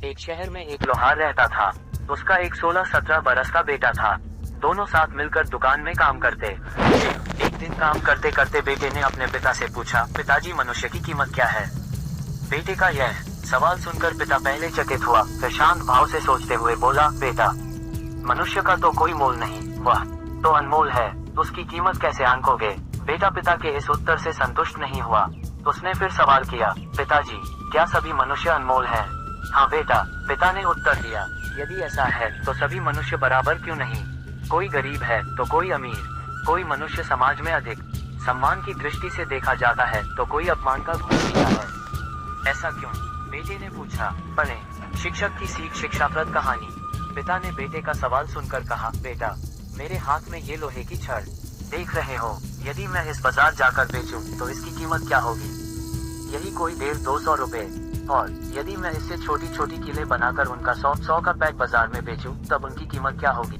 एक शहर में एक लोहार रहता था। उसका एक 16-17 बरस का बेटा था। दोनों साथ मिलकर दुकान में काम करते। एक दिन काम करते करते बेटे ने अपने पिता से पूछा, पिताजी मनुष्य की कीमत क्या है? बेटे का यह सवाल सुनकर पिता पहले चकित हुआ, फिर शांत भाव से सोचते हुए बोला, बेटा, मनुष्य का तो कोई मोल नहीं, वह तो अनमोल है, उसकी कीमत कैसे आंकोगे? बेटा पिता के इस उत्तर से संतुष्ट नहीं हुआ। उसने फिर सवाल किया, पिताजी, क्या सभी मनुष्य अनमोल हैं? हाँ बेटा, पिता ने उत्तर दिया, यदि ऐसा है तो सभी मनुष्य बराबर क्यों नहीं? कोई गरीब है तो कोई अमीर, कोई मनुष्य समाज में अधिक सम्मान की दृष्टि से देखा जाता है तो कोई अपमान का गुण जीता है। ऐसा क्यों? बेटे ने पूछा। पढ़ें, शिक्षक की सीख शिक्षाप्रद कहानी। पिता ने बेटे का सवाल सुनकर कहा, बेटा, मेरे हाथ में ये लोहे की छड़ देख रहे हो, यदि मैं इस बाजार जाकर बेचूं तो इसकी कीमत क्या होगी? यही कोई 150-200 रुपए। और यदि मैं इससे छोटी छोटी कीलें बनाकर उनका 100 का पैक बाजार में बेचूं तब उनकी कीमत क्या होगी?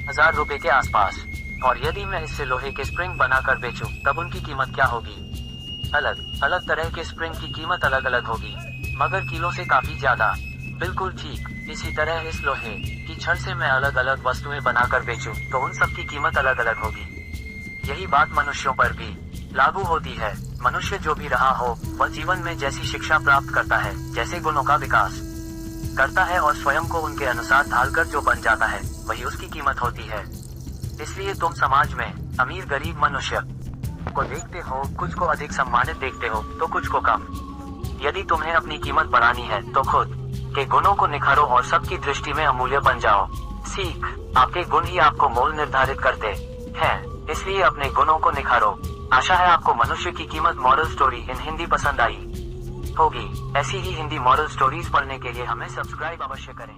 1000 रुपए के आसपास। और यदि मैं इससे लोहे के स्प्रिंग बनाकर बेचूं तब उनकी कीमत क्या होगी? अलग अलग तरह के स्प्रिंग की कीमत अलग अलग होगी, मगर किलो से काफी ज्यादा। बिल्कुल ठीक इसी तरह इस लोहे की छड़ से मैं अलग अलग वस्तुएं बनाकर बेचूं तो उन सब की कीमत अलग अलग होगी। यही बात मनुष्यों पर भी लागू होती है। मनुष्य जो भी रहा हो वह जीवन में जैसी शिक्षा प्राप्त करता है, जैसे गुणों का विकास करता है और स्वयं को उनके अनुसार ढालकर जो बन जाता है वही उसकी कीमत होती है। इसलिए तुम समाज में अमीर गरीब मनुष्य को देखते हो, कुछ को अधिक सम्मानित देखते हो तो कुछ को कम। यदि तुम्हें अपनी कीमत बढ़ानी है तो खुद के गुणों को निखारो और सबकी दृष्टि में अमूल्य बन जाओ। सीख, आपके गुण ही आपको मोल निर्धारित करते हैं, इसलिए अपने गुणों को निखारो। आशा है आपको मनुष्य की कीमत मॉरल स्टोरी इन हिंदी पसंद आई होगी। ऐसी ही हिंदी मॉरल स्टोरीज पढ़ने के लिए हमें सब्सक्राइब अवश्य करें।